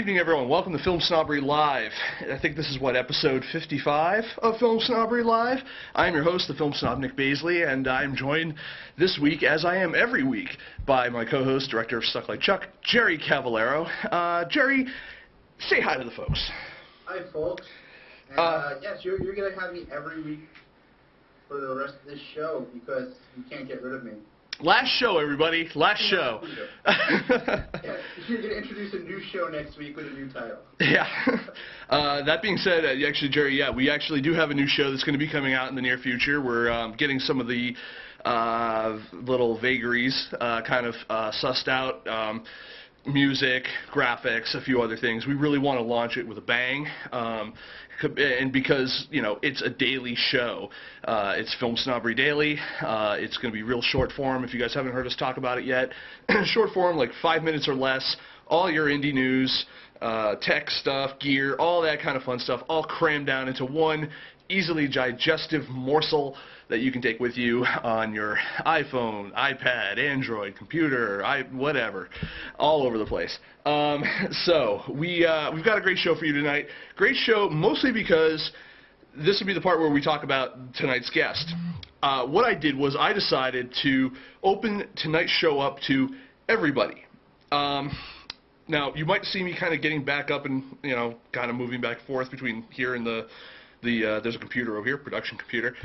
evening, everyone. Welcome to Film Snobbery Live. I think this is, what, episode 55 of Film Snobbery Live? I'm your host, the Film Snob, Nick Baisley, and I'm joined this week, as I am every week, by my co-host, director of Stuck Like Chuck, Jerry Cavallero. Jerry, say hi to the folks. Hi, folks. Yes, you're going to have me every week for the rest of this show because you can't get rid of me. Last show, everybody. Last show. Yeah, you're going to introduce a new show next week with a new title. Yeah. That being said, actually, Jerry, yeah, we actually do have a new show that's going to be coming out in the near future. We're getting some of the little vagaries kind of sussed out. Music, graphics, a few other things. We really want to launch it with a bang, and because, you know, it's a daily show. It's Film Snobbery Daily. It's going to be real short form if you guys haven't heard us talk about it yet. Short form, like 5 minutes or less, all your indie news, tech stuff, gear, all that kind of fun stuff, all crammed down into one easily digestive morsel that you can take with you on your iPhone, iPad, Android, computer, whatever, all over the place. So we've got a great show for you tonight. Great show mostly because this will be the part where we talk about tonight's guest. What I did was I decided to open tonight's show up to everybody. Now, you might see me kind of getting back up and, you know, kind of moving back and forth between here and there's a computer over here, production computer.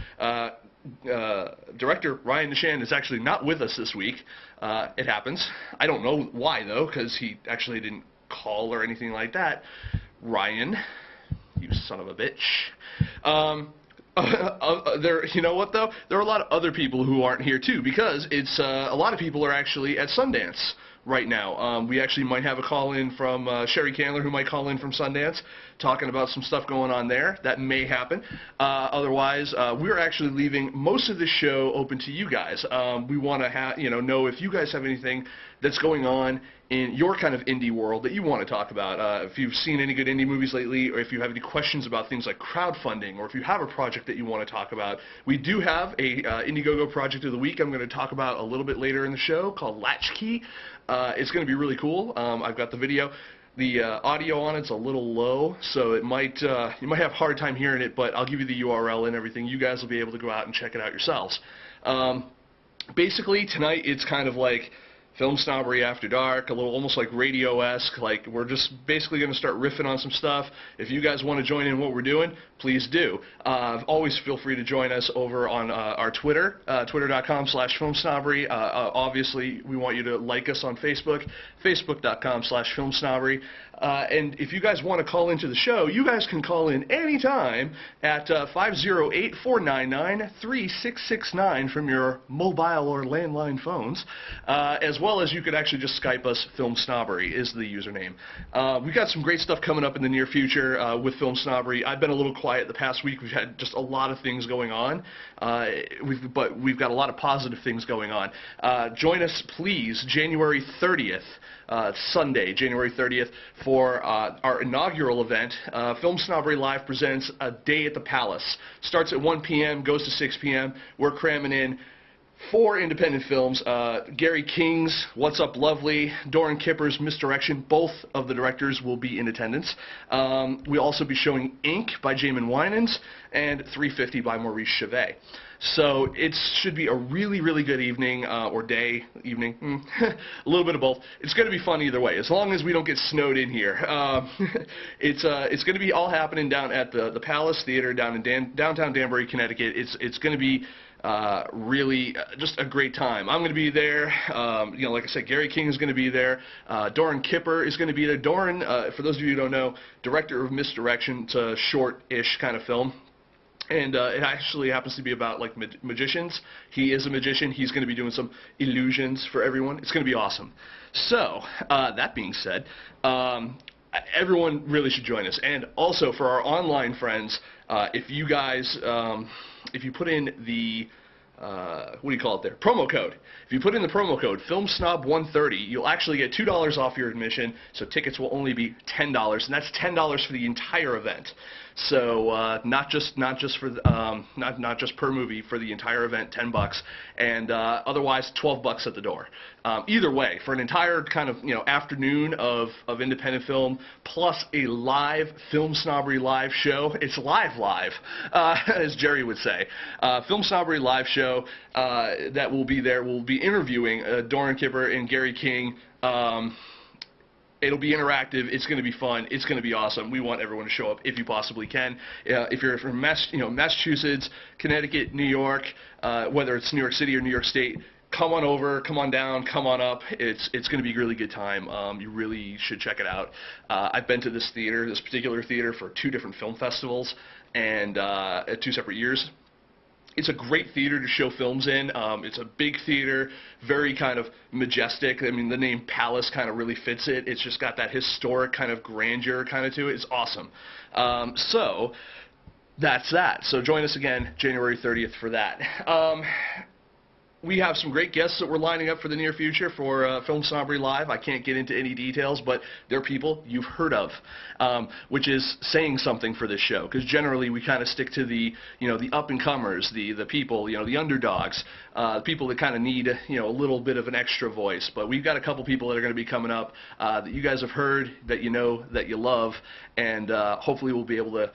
Director Ryan Nishan is actually not with us this week. It happens. I don't know why, though, because he actually didn't call or anything like that. Ryan, you son of a bitch. You know what, though? There are a lot of other people who aren't here, too, because it's a lot of people are actually at Sundance right now. We actually might have a call-in from Sheri who might call in from Sundance, talking about some stuff going on there. That may happen. Otherwise, we're actually leaving most of the show open to you guys. We want to know if you guys have anything that's going on in your kind of indie world that you want to talk about. If you've seen any good indie movies lately, or if you have any questions about things like crowdfunding, or if you have a project that you want to talk about. We do have a Indiegogo project of the week I'm going to talk about a little bit later in the show called Latchkey. It's going to be really cool. I've got the video. The audio on it's a little low, so it might you might have a hard time hearing it, but I'll give you the URL and everything. You guys will be able to go out and check it out yourselves. Basically, tonight it's kind of like Film Snobbery After Dark, a little almost like radio-esque. Like, we're just basically going to start riffing on some stuff. If you guys want to join in what we're doing, please do. Always feel free to join us over on our Twitter, twitter.com/filmsnobbery. Obviously, we want you to like us on Facebook, facebook.com/filmsnobbery. And if you guys want to call into the show, you guys can call in anytime at 508-499-3669 from your mobile or landline phones, as well as you could actually just Skype us. Film Snobbery is the username. We've got some great stuff coming up in the near future with Film Snobbery. I've been a little quiet the past week. We've had just a lot of things going on, but we've got a lot of positive things going on. Join us, please, January 30th. Sunday, January 30th, for our inaugural event. Film Snobbery Live presents A Day at the Palace. Starts at 1 p.m., goes to 6 p.m. We're cramming in 4 independent films. Gary King's What's Up Lovely, Doran Kipper's Misdirection. Both of the directors will be in attendance. We'll also be showing Ink by Jamin Winans and 350 by Maurice Chevet. So it should be a really, really good evening, or day, evening, a little bit of both. It's going to be fun either way, as long as we don't get snowed in here. It's going to be all happening down at the Palace Theater down in downtown Danbury, Connecticut. It's going to be really just a great time. I'm going to be there. You know, like I said, Gary King is going to be there. Doran Kipper is going to be there. Doran, for those of you who don't know, director of Misdirection. It's a short-ish kind of film. And it actually happens to be about, like, magicians. He is a magician. He's going to be doing some illusions for everyone. It's going to be awesome. So, that being said, everyone really should join us. And also, for our online friends, if you guys, if you put in the, what do you call it there? Promo code. If you put in the promo code FilmSnob130, you'll actually get $2 off your admission, so tickets will only be $10, and that's $10 for the entire event. So not just for not just per movie, for the entire event, $10, and otherwise $12 at the door. Either way, for an entire kind of afternoon of independent film plus a live Film Snobbery live show, it's live, as Jerry would say. Film Snobbery live show that will be there. We'll be interviewing Doran Kipper and Gary King. It'll be interactive. It's going to be fun. It's going to be awesome. We want everyone to show up if you possibly can. If you're from Massachusetts, Connecticut, New York, whether it's New York City or New York State, come on over, come on down, come on up. It's going to be a really good time. You really should check it out. I've been to this particular theater, for 2 different film festivals and at 2 separate years. It's a great theater to show films in. It's a big theater, very kind of majestic. I mean, the name Palace kind of really fits it. It's just got that historic kind of grandeur kind of to it. It's awesome. So that's that. So join us again January 30th for that. We have some great guests that we're lining up for the near future for Film Snobbery Live. I can't get into any details, but they're people you've heard of, which is saying something for this show, because generally we kind of stick to the up-and-comers, the people, the underdogs, people that kind of need a little bit of an extra voice. But we've got a couple people that are going to be coming up that you guys have heard, that you know, that you love, and hopefully we'll be able to,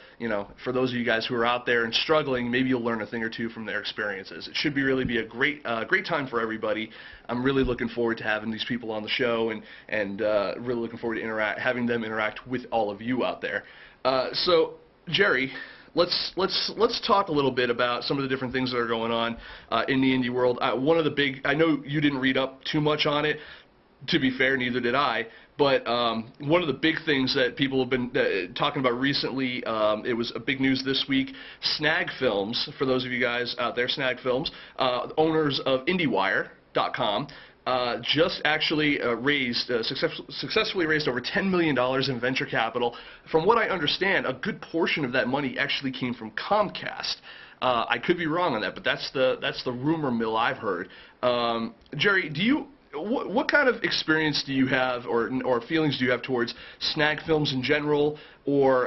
for those of you guys who are out there and struggling, maybe you'll learn a thing or two from their experiences. It should really be a great time for everybody. I'm really looking forward to having these people on the show, and really looking forward to having them interact with all of you out there. So, Jerry, let's talk a little bit about some of the different things that are going on in the indie world. One of the big, I know you didn't read up too much on it. To be fair, neither did I. But one of the big things that people have been talking about recently, it was a big news this week, Snag Films, for those of you guys out there, Snag Films, owners of IndieWire.com, just actually successfully raised over $10 million in venture capital. From what I understand, a good portion of that money actually came from Comcast. I could be wrong on that, but that's the rumor mill I've heard. Jerry, what kind of experience do you have, or feelings do you have towards Snag Films in general, or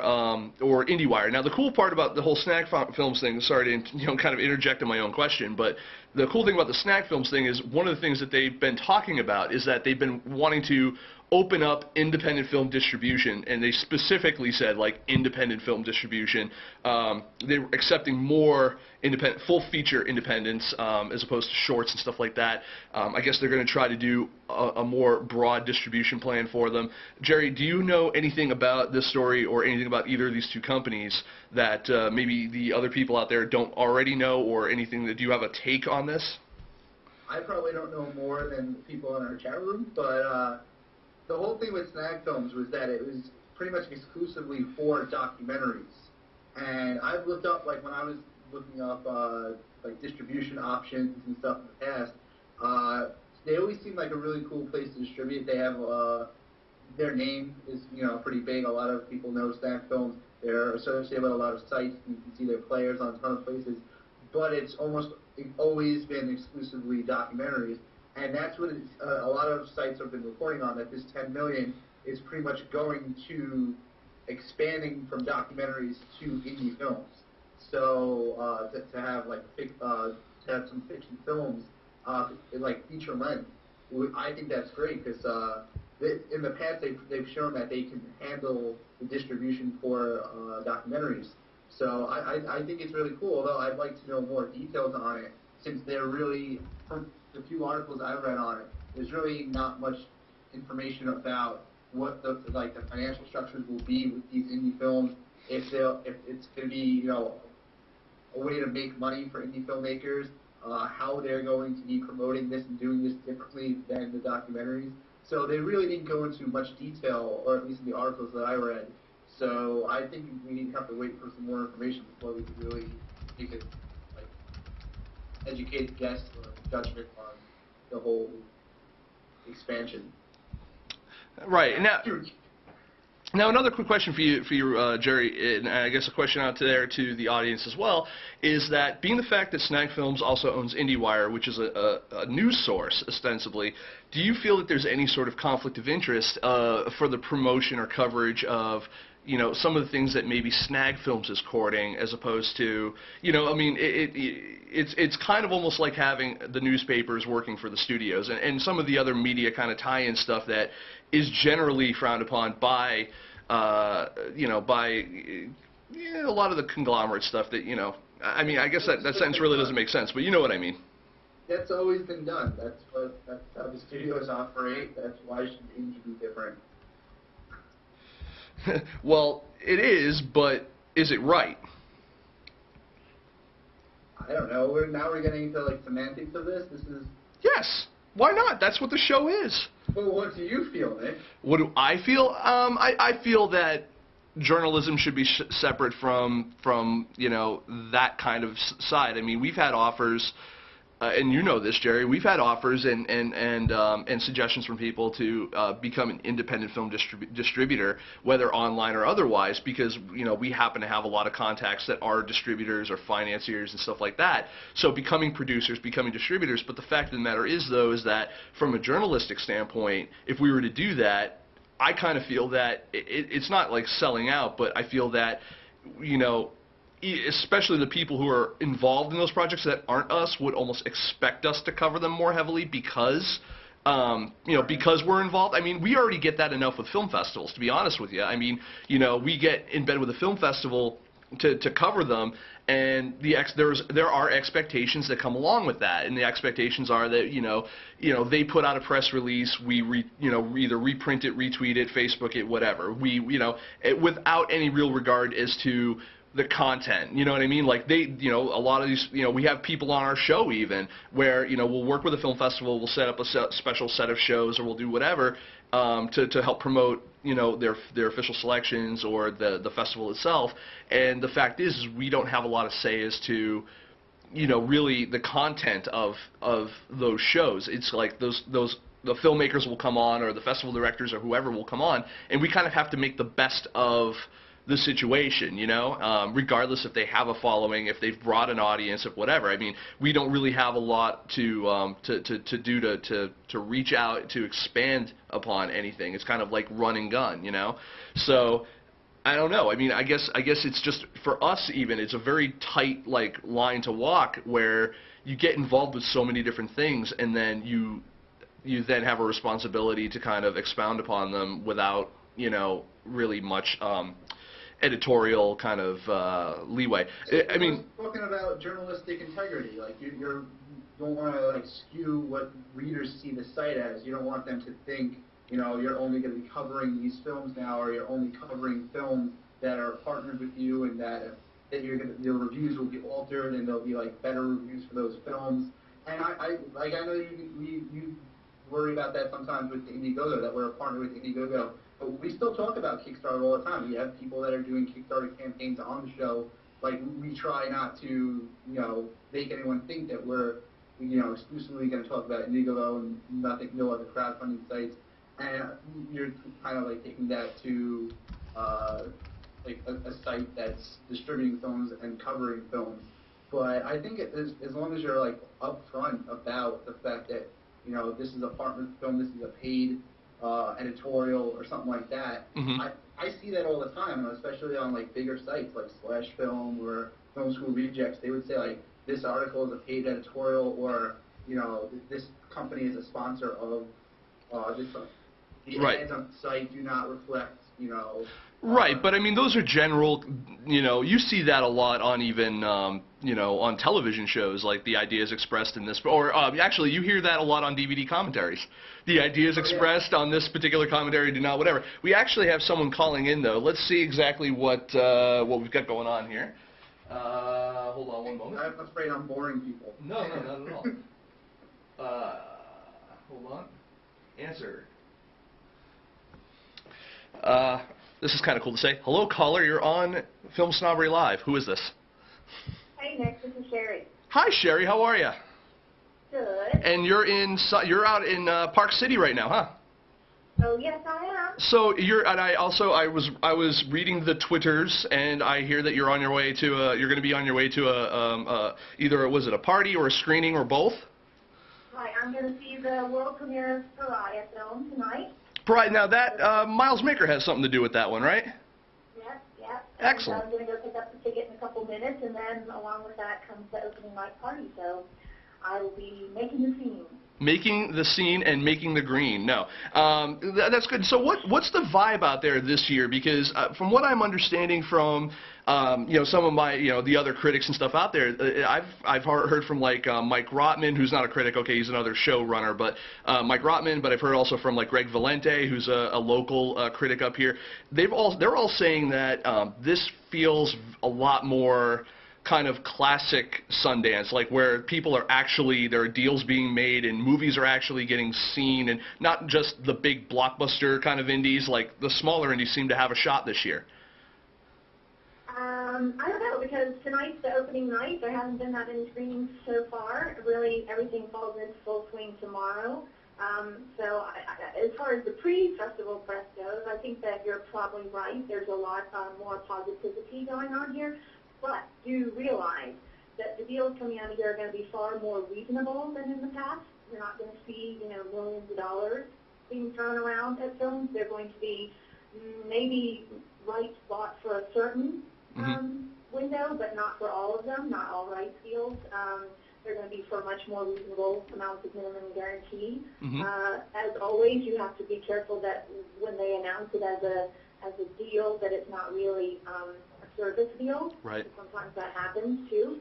IndieWire? Now, the cool part about the whole Snag Films thing, sorry to kind of interject in my own question, but the cool thing about the Snag Films thing is one of the things that they've been talking about is that they've been wanting to open up independent film distribution, and they specifically said, like, independent film distribution. They were accepting more independent, full-feature independents as opposed to shorts and stuff like that. I guess they're going to try to do a more broad distribution plan for them. Jerry, do you know anything about this story or anything about either of these 2 companies that maybe the other people out there don't already know, or anything that, do you have a take on this? I probably don't know more than the people in our chat room, but the whole thing with Snag Films was that it was pretty much exclusively for documentaries. And I've looked up, like when I was looking up like distribution options and stuff in the past, they always seem like a really cool place to distribute. They have their name is pretty big. A lot of people know Snag Films. They're associated with a lot of sites. You can see their players on a ton of places. But it's always been exclusively documentaries. And that's what a lot of sites have been reporting on, that this $10 million is pretty much going to expanding from documentaries to indie films. So to have like to have some fiction films like feature length, I think that's great, because in the past they've shown that they can handle the distribution for documentaries. So I think it's really cool. Although I'd like to know more details on it, since they're really, from the few articles I've read on it, there's really not much information about what the financial structures will be with these indie films. If it's going to be a way to make money for indie filmmakers, how they're going to be promoting this and doing this differently than the documentaries. So they really didn't go into much detail, or at least in the articles that I read. So I think we have to wait for some more information before we can really make a educated guess or judgment on the whole expansion. Right. Now another quick question for you, Jerry, and I guess a question out there to the audience as well, is that being the fact that Snag Films also owns IndieWire, which is a news source, ostensibly, do you feel that there's any sort of conflict of interest for the promotion or coverage of some of the things that maybe Snag Films is courting, as opposed to, I mean, it's kind of almost like having the newspapers working for the studios, and some of the other media kind of tie-in stuff that is generally frowned upon by, by a lot of the conglomerate stuff that, I mean, I guess that sentence really doesn't make sense, but you know what I mean. That's always been done. That's how the studios operate. That's why it should be different. Well, it is, but is it right? I don't know. Now we're getting into like semantics of this. This is. Yes. Why not? That's what the show is. Well, what do you feel, Nick? What do I feel? I feel that journalism should be separate from that kind of side. I mean, we've had offers. And you know this, Jerry. We've had offers and suggestions from people to become an independent film distributor, whether online or otherwise, because we happen to have a lot of contacts that are distributors or financiers and stuff like that. So becoming producers, becoming distributors. But the fact of the matter is, though, is that from a journalistic standpoint, if we were to do that, I kind of feel that it's not like selling out, but I feel that especially the people who are involved in those projects that aren't us would almost expect us to cover them more heavily because because we're involved. I mean, we already get that enough with film festivals, to be honest with you. I mean, we get in bed with a film festival to cover them, and there are expectations that come along with that, and the expectations are that they put out a press release, we either reprint it, retweet it, Facebook it, whatever. Without any real regard as to the content, you know what I mean? Like a lot of these, we have people on our show even where, we'll work with a film festival, we'll set up a special set of shows, or we'll do whatever to help promote, their official selections or the festival itself. And the fact is we don't have a lot of say as to, really the content of those shows. It's like the filmmakers will come on, or the festival directors or whoever will come on, and we kind of have to make the best of the situation, regardless if they have a following, if they've brought an audience, if whatever. I mean, we don't really have a lot to do to reach out to expand upon anything. It's kind of like run and gun, So I don't know. I mean, I guess it's just for us even. It's a very tight line to walk where you get involved with so many different things, and then you then have a responsibility to kind of expound upon them without really much editorial kind of leeway. I mean, talking about journalistic integrity, like you don't want to skew what readers see the site as. You don't want them to think you're only going to be covering these films now, or you're only covering films that are partnered with you, and that your reviews will be altered and there'll be better reviews for those films. And I know you worry about that sometimes with Indiegogo, that we're a partner with Indiegogo. But we still talk about Kickstarter all the time. We have people that are doing Kickstarter campaigns on the show. We try not to, make anyone think that we're, exclusively going to talk about Indiegogo and no other crowdfunding sites. And you're kind of taking that to a site that's distributing films and covering films. But I think as long as you're upfront about the fact that this is a partner film, this is a paid editorial or something like that. Mm-hmm. I see that all the time, especially on bigger sites like Slash Film or Film School Rejects. They would say this article is a paid editorial, or this company is a sponsor of this. The right. ads on the site do not reflect Right, but I mean, those are general, you see that a lot on even, on television shows, like the ideas expressed in this, or actually you hear that a lot on DVD commentaries. The ideas expressed on this particular commentary do not, whatever. We actually have someone calling in, though. Let's see exactly what we've got going on here. Hold on one moment. I'm afraid I'm boring people. No, not at all. Hold on. Answer. This is kind of cool to say. Hello, caller. You're on Film Snobbery Live. Who is this? Hey, Nick. This is Sheri. Hi, Sheri. How are you? Good. And you're out in Park City right now, huh? Oh, yes, I am. So I was reading the Twitters, and I hear that you're on your way to you're going to be on your way to either was it a party or a screening or both? Right. I'm going to see the world premiere of Pariah film tonight. Right, now that Miles Maker has something to do with that one, right? Yes, Excellent. I'm going to go pick up the ticket in a couple minutes, and then along with that comes the opening night party. So I will be making the scene. Making the scene and making the green. No, that's good. So what's the vibe out there this year? Because from what I'm understanding from some of my the other critics and stuff out there, I've heard from like Mike Rotman, who's not a critic. Okay, he's another showrunner, but Mike Rotman. But I've heard also from like Greg Valente, who's a local critic up here. They're all saying that this feels a lot more kind of classic Sundance, like where people are actually, there are deals being made and movies are actually getting seen, and not just the big blockbuster kind of indies. Like the smaller indies seem to have a shot this year. I don't know, because tonight's the opening night. There hasn't been that many screenings so far. Really, everything falls into full swing tomorrow. As far as the pre-festival press goes, I think that you're probably right. There's a lot more positivity going on here. But do realize that the deals coming out of here are going to be far more reasonable than in the past. You're not going to see, millions of dollars being thrown around at films. They're going to be maybe rights bought for a certain window, but not for all of them, not all rights deals. They're going to be for much more reasonable amounts of minimum guarantee. As always, you have to be careful that when they announce it as a deal, that it's not really service deal. Right. Sometimes that happens too.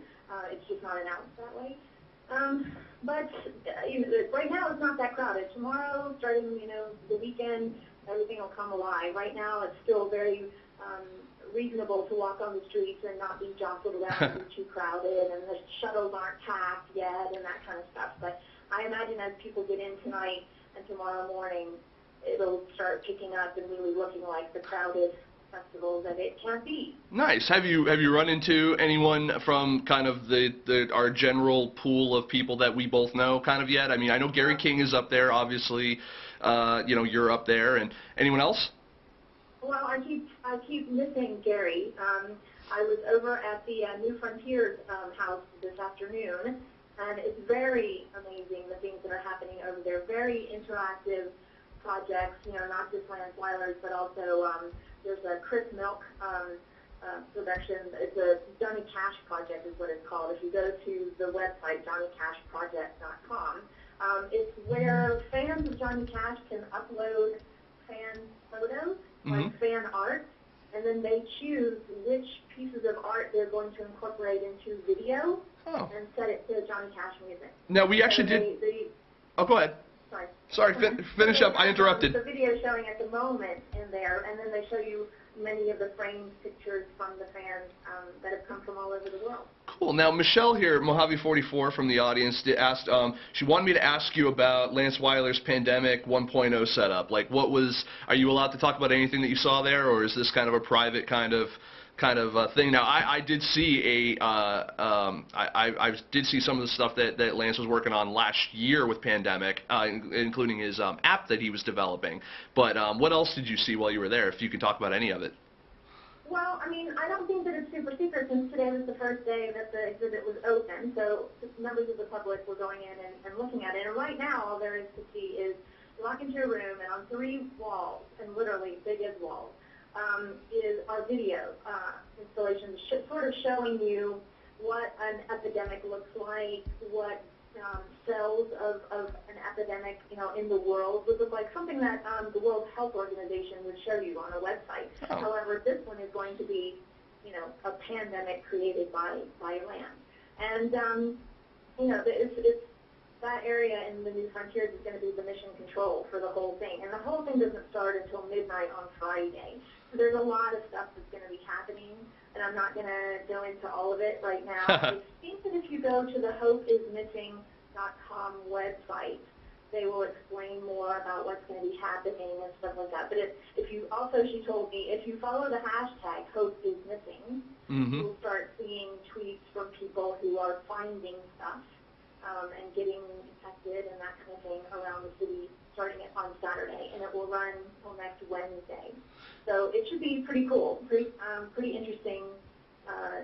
It's just not announced that way. But right now it's not that crowded. Tomorrow, starting the weekend, everything will come alive. Right now it's still very reasonable to walk on the streets and not be jostled around and too crowded, and the shuttles aren't packed yet and that kind of stuff. But I imagine as people get in tonight and tomorrow morning, it'll start picking up and really looking like the crowded festival that it can be. Nice. Have you run into anyone from kind of our general pool of people that we both know kind of yet? I mean, I know Gary King is up there, obviously. You're up there, and anyone else? Well, I keep missing Gary. I was over at the New Frontiers house this afternoon, and it's very amazing the things that are happening over there. Very interactive projects, not just Lance Weiler's, but also there's a Chris Milk production. It's a Johnny Cash project is what it's called. If you go to the website, johnnycashproject.com, it's where fans of Johnny Cash can upload fan photos, like fan art, and then they choose which pieces of art they're going to incorporate into video and set it to Johnny Cash music. Now, we actually did... go ahead. Sorry, finish up. I interrupted. The video showing at the moment in there, and then they show you many of the framed pictures from the fans that have come from all over the world. Cool. Now, Michelle here, Mojave44 from the audience, asked. She wanted me to ask you about Lance Weiler's Pandemic 1.0 setup. Like, are you allowed to talk about anything that you saw there, or is this kind of a private kind of thing? Now, I did see I did see some of the stuff that Lance was working on last year with Pandemic, including his app that he was developing. But what else did you see while you were there, if you can talk about any of it? Well, I mean, I don't think that it's super secret, since today was the first day that the exhibit was open, so members of the public were going in and looking at it. And right now, all there is to see is you walk into a room, and on 3 walls, and literally big as walls, is our video installation, sort of showing you what an epidemic looks like, what cells of an epidemic, in the world would look like, something that the World Health Organization would show you on a website. Oh. However, this one is going to be, a pandemic created by land. And, it's that area in the New Frontiers is going to be the mission control for the whole thing. And the whole thing doesn't start until midnight on Friday. So there's a lot of stuff that's going to be happening, and I'm not going to go into all of it right now. I think that if you go to the hopeismissing.com website, they will explain more about what's going to be happening and stuff like that. But if you also, she told me, if you follow the hashtag hopeismissing, you'll start seeing tweets from people who are finding stuff and getting infected and that kind of thing around the city starting on Saturday, and it will run till next Wednesday. So it should be pretty cool, pretty interesting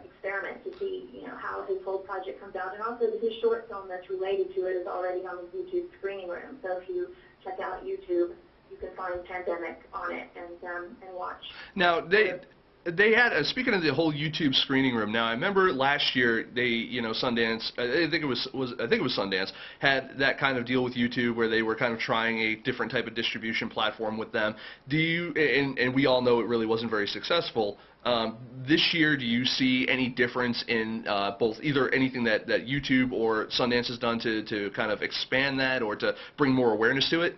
experiment to see, how his whole project comes out. And also his short film that's related to it is already on the YouTube screening room. So if you check out YouTube, you can find Pandemic on it and watch. Now, They had, speaking of the whole YouTube screening room. Now, I remember last year Sundance. I think it was Sundance had that kind of deal with YouTube where they were kind of trying a different type of distribution platform with them. Do you? And we all know it really wasn't very successful. This year, do you see any difference in both either anything that YouTube or Sundance has done to kind of expand that or to bring more awareness to it?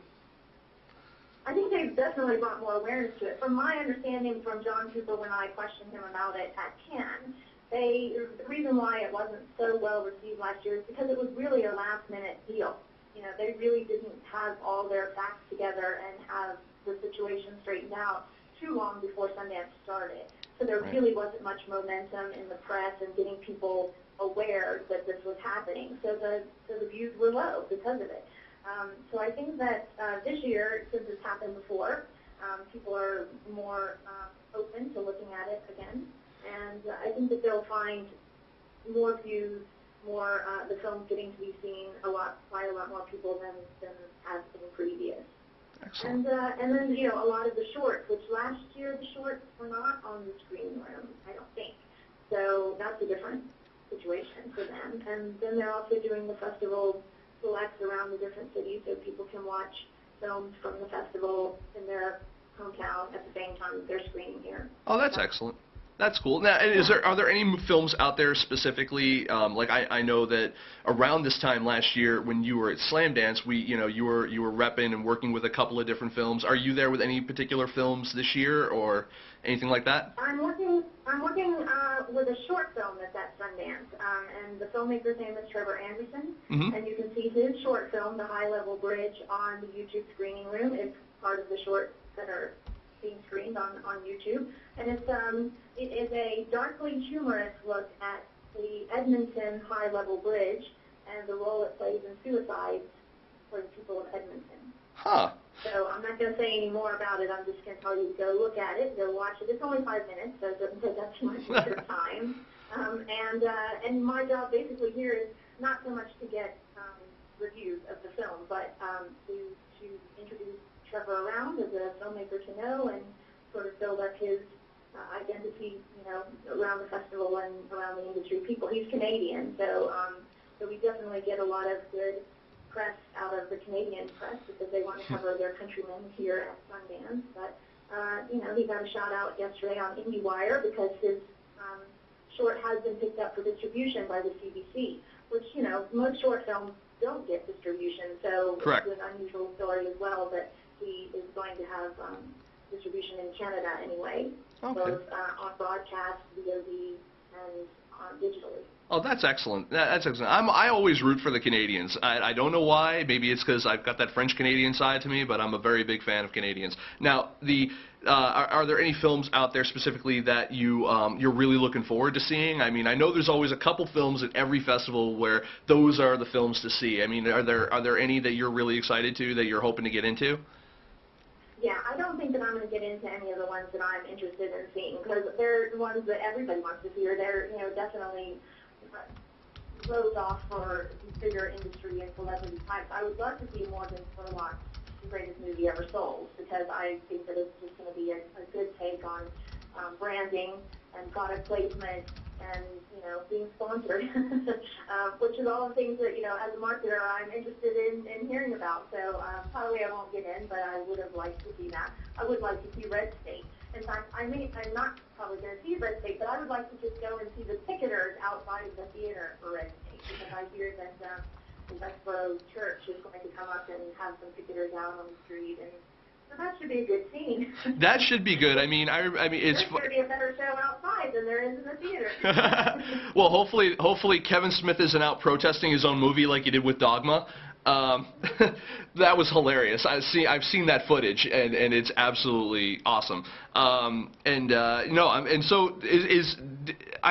I think they've definitely brought more awareness to it. From my understanding from John Cooper when I questioned him about it at Cannes, the reason why it wasn't so well received last year is because it was really a last-minute deal. They really didn't have all their facts together and have the situation straightened out too long before Sundance started. So there really wasn't much momentum in the press and getting people aware that this was happening. So the views were low because of it. So I think that this year, since it's happened before, people are more open to looking at it again. And I think that they'll find more views, the film getting to be seen by a lot more people than has been previous. Excellent. And then, a lot of the shorts, which last year the shorts were not on the screening room, I don't think. So that's a different situation for them. And then they're also doing the festival selects around the different cities so people can watch films from the festival in their hometown at the same time that they're screening here. Oh, that's excellent. That's cool. Now, are there any films out there specifically? Like I know that around this time last year, when you were at Slamdance, you were repping and working with a couple of different films. Are you there with any particular films this year or anything like that? I'm working with a short film that's at Sundance, and the filmmaker's name is Trevor Anderson, and you can see his short film, The High Level Bridge, on the YouTube screening room. It's part of the shorts that are being screened on YouTube, and it is a darkly humorous look at the Edmonton High Level Bridge and the role it plays in suicides for the people of Edmonton. Huh. So I'm not going to say any more about it. I'm just going to tell you to go look at it, go watch it. It's only 5 minutes, so it doesn't take up too much of your time. And my job basically here is not so much to get reviews of the film, but to introduce Trevor around as a filmmaker to know and sort of build up his identity, around the festival and around the industry. He's Canadian, so we definitely get a lot of good press out of the Canadian press because they want to cover their countrymen here at Sundance. But he got a shout out yesterday on IndieWire because his short has been picked up for distribution by the CBC, which most short films don't get distribution. So Correct. It's an unusual story as well that he is going to have distribution in Canada anyway, both on broadcast, VOD, and digitally. Oh, that's excellent. That's excellent. I always root for the Canadians. I don't know why. Maybe it's because I've got that French-Canadian side to me, but I'm a very big fan of Canadians. Now, are there any films out there specifically that you're really looking forward to seeing? I mean, I know there's always a couple films at every festival where those are the films to see. I mean, are there any that you're really excited that you're hoping to get into? Yeah, I don't think that I'm going to get into any of the ones that I'm interested in seeing because they're the ones that everybody wants to see, or they're definitely closed off for bigger industry and celebrity types. I would love to see Morgan Spurlock's The Greatest Movie Ever Sold because I think that it's just going to be a good take on branding and product placement and being sponsored, which is all the things that as a marketer I'm interested in hearing about. So probably I won't get in, but I would have liked to see that. I would like to see Red State. In fact, I'm not probably going to see Red State, but I would like to just go and see the ticketers outside of the theater for Red State because I hear that the Westboro Church is going to come up and have some ticketers out on the street, and so that should be a good scene. That should be good. I mean, it's. There's going to be a better show outside than there is in the theater. Well, hopefully Kevin Smith isn't out protesting his own movie like he did with Dogma. That was hilarious. I've seen that footage, and it's absolutely awesome. I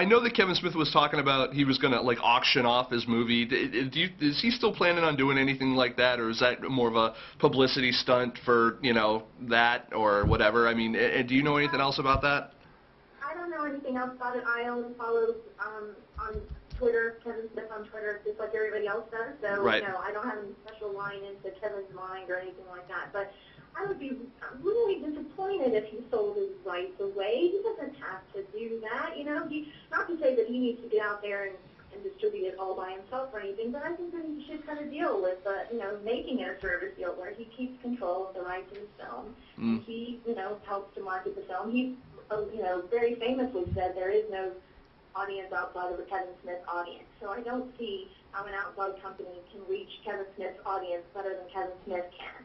know that Kevin Smith was talking about he was going to auction off his movie. Is he still planning on doing anything like that, or is that more of a publicity stunt for that or whatever? I mean, do you know anything else about that? I don't know anything else about it. I only followed on Twitter, Kevin Smith on Twitter, just like everybody else does. So, right. I don't have any special line into Kevin's mind or anything like that. But I would be really disappointed if he sold his rights away. He doesn't have to do that, you know. Not to say that he needs to get out there and distribute it all by himself or anything, but I think that he should kind of deal with, making it a service deal where he keeps control of the rights of his film. And he, helps to market the film. He, very famously said there is no audience outside of the Kevin Smith audience. So I don't see how an outside company can reach Kevin Smith's audience better than Kevin Smith can.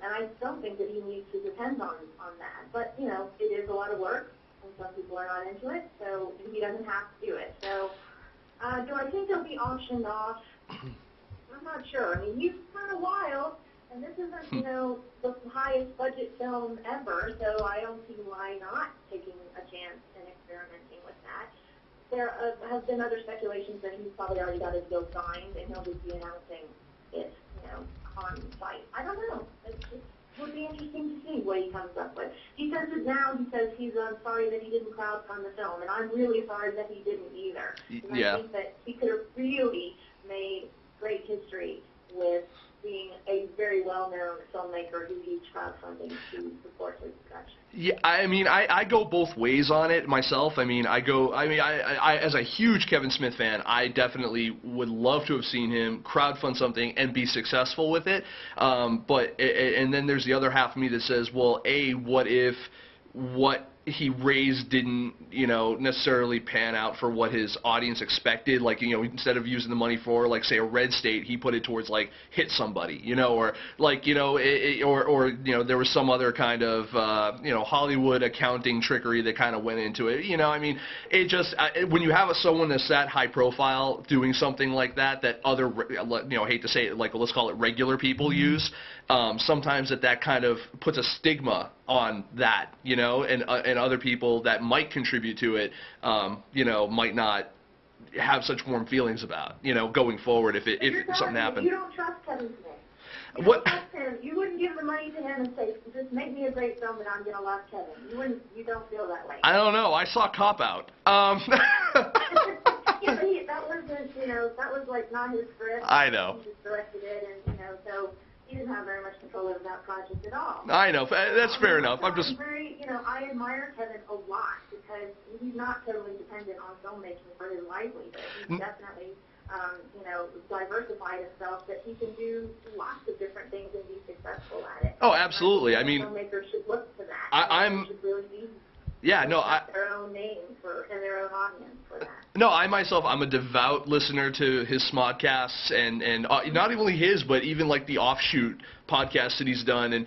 And I don't think that he needs to depend on that. But, it is a lot of work, and some people are not into it, so he doesn't have to do it. So do I think they'll be auctioned off? I'm not sure. I mean, he's kind of wild, and this isn't, the highest budget film ever, so I don't see why not taking a chance and experimenting with that. There have been other speculations that he's probably already got his deal signed, and he'll just be announcing it, on site. I don't know. It would be interesting to see what he comes up with. He says it now. He says he's sorry that he didn't crowdfund the film, and I'm really sorry that he didn't either. Yeah. I think that he could have really made great history with being a very well-known filmmaker who used crowdfunding to support his production. Yeah, I mean, I go both ways on it myself. I as a huge Kevin Smith fan, I definitely would love to have seen him crowdfund something and be successful with it. And then there's the other half of me that says, well, what if what he raised didn't, necessarily pan out for what his audience expected. Like, instead of using the money for, like, say, a red state, he put it towards, like, Hit Somebody, or, like, there was some other kind of, Hollywood accounting trickery that kind of went into it. It just, when you have someone that's that high profile doing something like that other, hate to say it, like, let's call it regular people use, sometimes that kind of puts a stigma on that, and other people that might contribute to it, might not have such warm feelings about, going forward if something happened. You don't trust Kevin Smith. What? Don't trust him. You wouldn't give the money to him and say, just make me a great film and I'm going to love Kevin. You don't feel that way. I don't know. I saw Cop Out. Yeah, but that was like not his script. I know. He just directed it, and so he didn't have very much control over that project at all. I know. That's fair enough. I'm just I admire Kevin a lot because he's not totally dependent on filmmaking for his livelihood. He's definitely diversified himself that he can do lots of different things and be successful at it. Oh, absolutely. I mean, filmmakers should look to that. I'm. Should really be their own name and their own audience for that. No, I'm a devout listener to his smodcasts and not only his, but even like the offshoot podcasts that he's done, and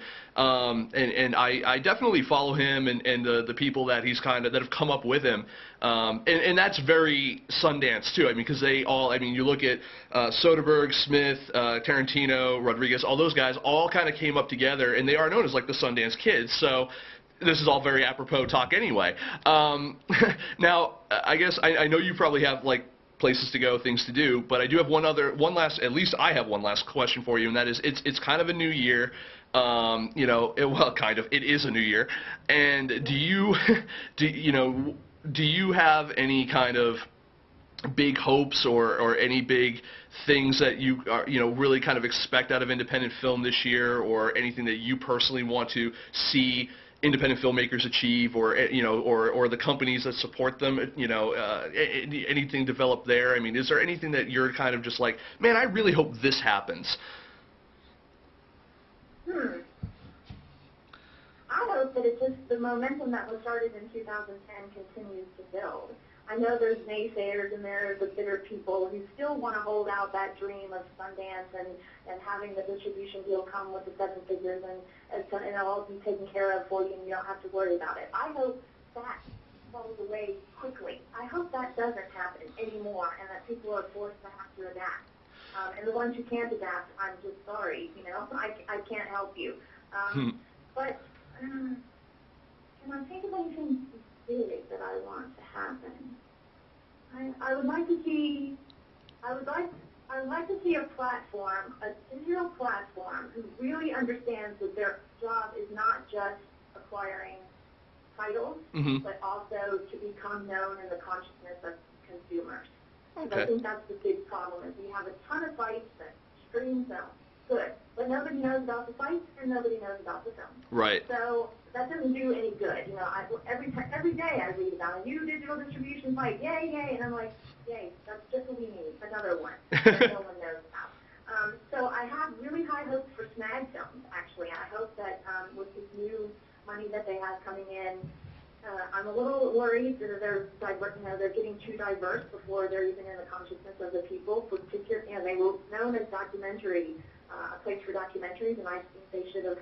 I definitely follow him and the people that he's that have come up with him, and that's very Sundance too. I mean, because they all, you look at Soderbergh, Smith, Tarantino, Rodriguez, all those guys all kind of came up together, and they are known as like the Sundance Kids. So this is all very apropos talk anyway. Now, I guess I know you probably have like places to go, things to do, but I do have at least I have one last question for you, and that is, it's kind of a new year. It is a new year. And do you have any kind of big hopes or any big things that you are, really kind of expect out of independent film this year, or anything that you personally want to see independent filmmakers achieve, or the companies that support them, anything developed there? I mean, is there anything that you're kind of just like, man, I really hope this happens? I hope that the momentum that was started in 2010 continues to build. I know there's naysayers and there's the bitter people who still want to hold out that dream of Sundance and having the distribution deal come with the 7 figures and it'll all be taken care of for you and you don't have to worry about it. I hope that falls away quickly. I hope that doesn't happen anymore and that people are forced to have to adapt. And the ones who can't adapt, I'm just sorry, I can't help you. But can I think of anything big that I want to happen? I would like to see a platform, a digital platform, who really understands that their job is not just acquiring titles, but also to become known in the consciousness of consumers. Okay. I think that's the big problem, is we have a ton of sites that stream film, good. But nobody knows about the fights and nobody knows about the film. Right. So that doesn't do any good. You know, every day I read about a new digital distribution fight, yay, yay, and I'm like, yay, that's just what we need, another one that no one knows about. So I have really high hopes for Snag Films, actually. I hope that with this new money that they have coming in, I'm a little worried that they're getting too diverse before they're even in the consciousness of the people. They were known as a place for documentaries, and I think they should have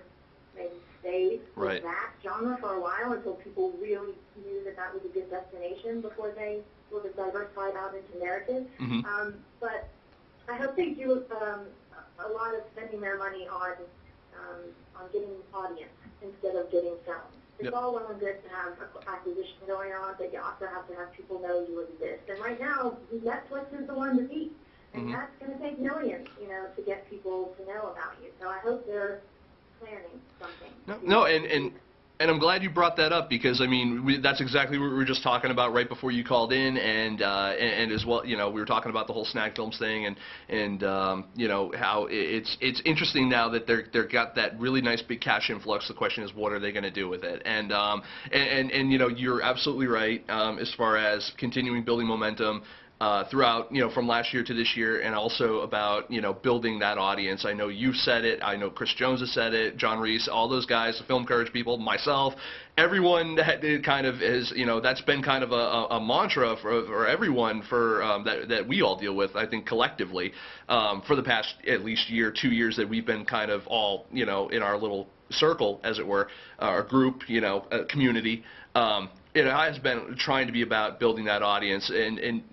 maybe stayed with that genre for a while until people really knew that that was a good destination before they sort of diversified out into narrative. Mm-hmm. But I hope they do a lot of spending their money on getting audience instead of getting films. It's all well and good to have acquisition going on, but you also have to have people know you exist. And right now, Netflix is the one to beat, and that's going to take millions, to get people to know about you. So I hope they're planning something. No, and I'm glad you brought that up because, I mean, that's exactly what we were just talking about right before you called in, and as well, we were talking about the whole Snag Films thing, and how it's interesting now that they're got that really nice big cash influx. The question is, what are they going to do with it? And you're absolutely right as far as continuing building momentum. Throughout, from last year to this year, and also about, building that audience. I know you've said it. I know Chris Jones has said it. John Reese, all those guys, the Film Courage people, myself, everyone that kind of is, that's been kind of a mantra for everyone that we all deal with, I think, collectively, for the past at least year, 2 years that we've been kind of all, in our little circle, as it were, our group, community. It has been trying to be about building that audience, and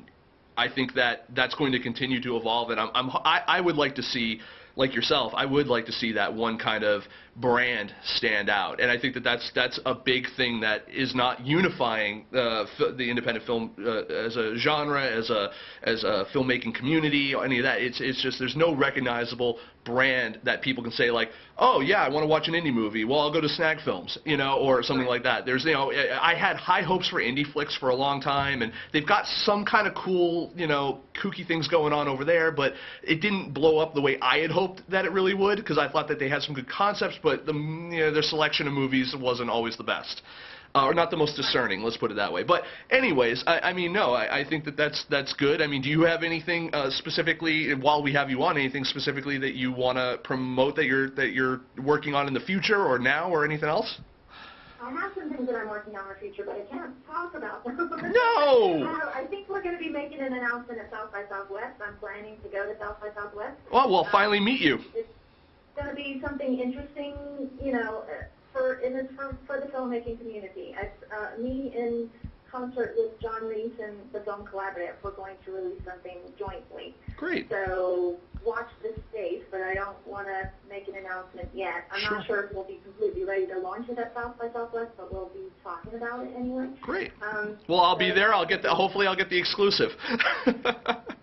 I think that's going to continue to evolve, and I would like to see, like yourself, I would like to see that one kind of brand stand out, and I think that's a big thing that is not unifying the independent film as a genre, as a filmmaking community, or any of that. It's just there's no recognizable brand that people can say like, oh yeah, I want to watch an indie movie. Well, I'll go to Snag Films, or something like that. There's I had high hopes for indie flicks for a long time, and they've got some kind of cool, kooky things going on over there, but it didn't blow up the way I had hoped that it really would, because I thought that they had some good concepts, but their selection of movies wasn't always the best. Or not the most discerning, let's put it that way. But anyways, I think that's good. I mean, do you have anything specifically, while we have you on, anything specifically that you want to promote that you're working on in the future or now or anything else? I have some things that I'm working on in the future, but I can't talk about them. No! I think we're going to be making an announcement at South by Southwest. I'm planning to go to South by Southwest. Well, we'll finally meet you. It's going to be something interesting, for the filmmaking community. Me in concert with John Reese and the Film Collaborative, we're going to release something jointly. Great. So watch this space, but I don't want to make an announcement yet. I'm not sure if we'll be completely ready to launch it at South by Southwest, but we'll be talking about it anyway. Great. Well, I'll be there. Hopefully I'll get the exclusive.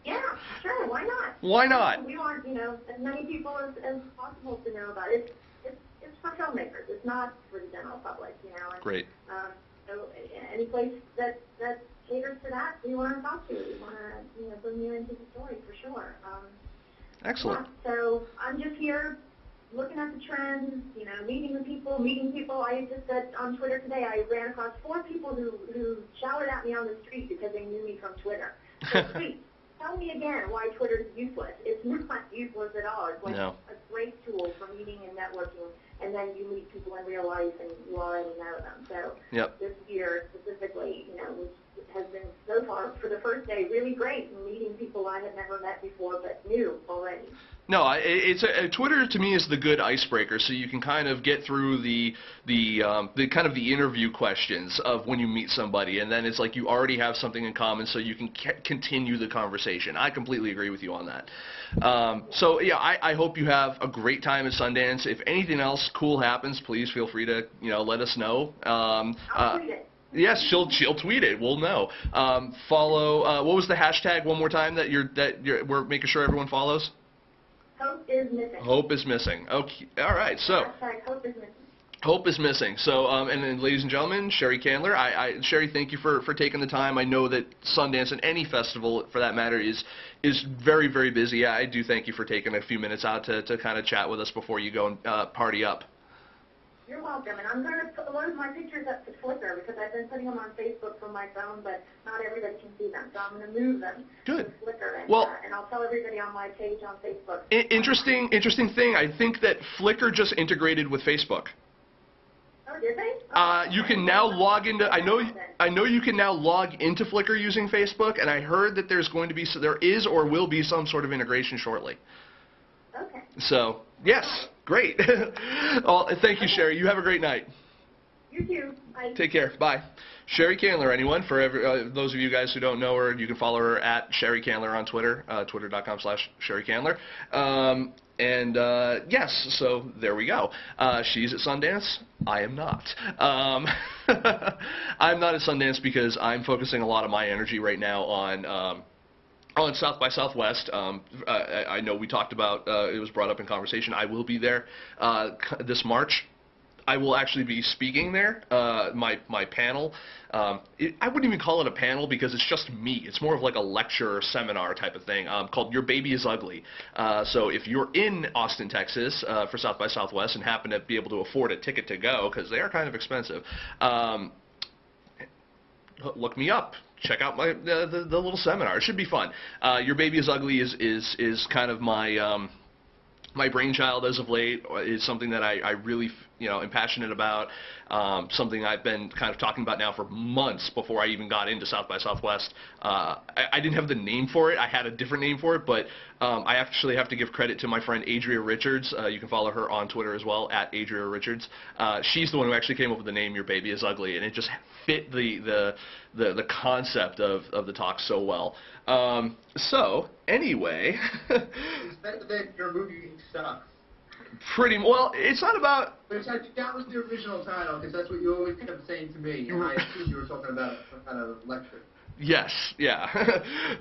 Yeah, sure. Why not? Why not? We want, as many people as possible to know about it. It's for filmmakers. It's not for the general public, And, Great. So any place that caters to that, we want to talk to. We want to, bring you into the story for sure. Excellent. Yeah, so I'm just here looking at the trends, meeting people. I just said on Twitter today, I ran across 4 people who showered at me on the street because they knew me from Twitter. So please, tell me again why Twitter is useless. It's not useless at all. It's like a great tool for meeting and networking, and then you meet people in real life and you already know them. So this year specifically, has been so far for the first day really great, meeting people I had never met before but knew already. No, Twitter to me is the good icebreaker, so you can kind of get through the kind of the interview questions of when you meet somebody, and then it's like you already have something in common, so you can continue the conversation. I completely agree with you on that. So yeah, I hope you have a great time at Sundance. If anything else cool happens, please feel free to let us know. I'll tweet it. Yes, she'll tweet it. We'll know. Follow. What was the hashtag one more time that we're making sure everyone follows? Hope is missing. Hope is missing. Okay. All right. So. Hashtag hope is missing. Hope is missing. So, and then, ladies and gentlemen, Sheri Candler. Sheri, thank you for taking the time. I know that Sundance and any festival, for that matter, is very, very busy. I do thank you for taking a few minutes out to kind of chat with us before you go and party up. You're welcome, and I'm going to load my pictures up to Flickr because I've been putting them on Facebook from my phone, but not everybody can see them, so I'm going to move them to Flickr, and I'll tell everybody on my page on Facebook. Interesting thing. I think that Flickr just integrated with Facebook. Oh, did they? You can now log into. I know you can now log into Flickr using Facebook, and I heard that there is or will be some sort of integration shortly. Okay. So yes, great. Well, thank you, Sheri. You have a great night. You too. Bye. Take care. Bye. Sheri Candler, anyone? For those of you guys who don't know her, you can follow her at Sheri Candler on Twitter, twitter.com/Sheri Candler. Yes, so there we go. She's at Sundance. I am not. I'm not at Sundance because I'm focusing a lot of my energy right now on South by Southwest. I know we talked about, it was brought up in conversation. I will be there this March. I will actually be speaking there. My panel, I wouldn't even call it a panel because it's just me. It's more of like a lecture or seminar type of thing called Your Baby is Ugly. So if you're in Austin, Texas for South by Southwest and happen to be able to afford a ticket to go, because they are kind of expensive, look me up. Check out the little seminar. It should be fun. Your Baby is Ugly is kind of my brainchild as of late. Is something that I really am passionate about. Something I've been kind of talking about now for months before I even got into South by Southwest. I didn't have the name for it. I had a different name for it, but I actually have to give credit to my friend Adria Richards. You can follow her on Twitter as well, at Adria Richards. She's the one who actually came up with the name Your Baby is Ugly, and it just fit the concept of the talk so well. So, anyway. that your movie sucks. Pretty well. It's not about. But that was the original title because that's what you always kept saying to me, and I assumed you were talking about some kind of lecture. Yes. Yeah.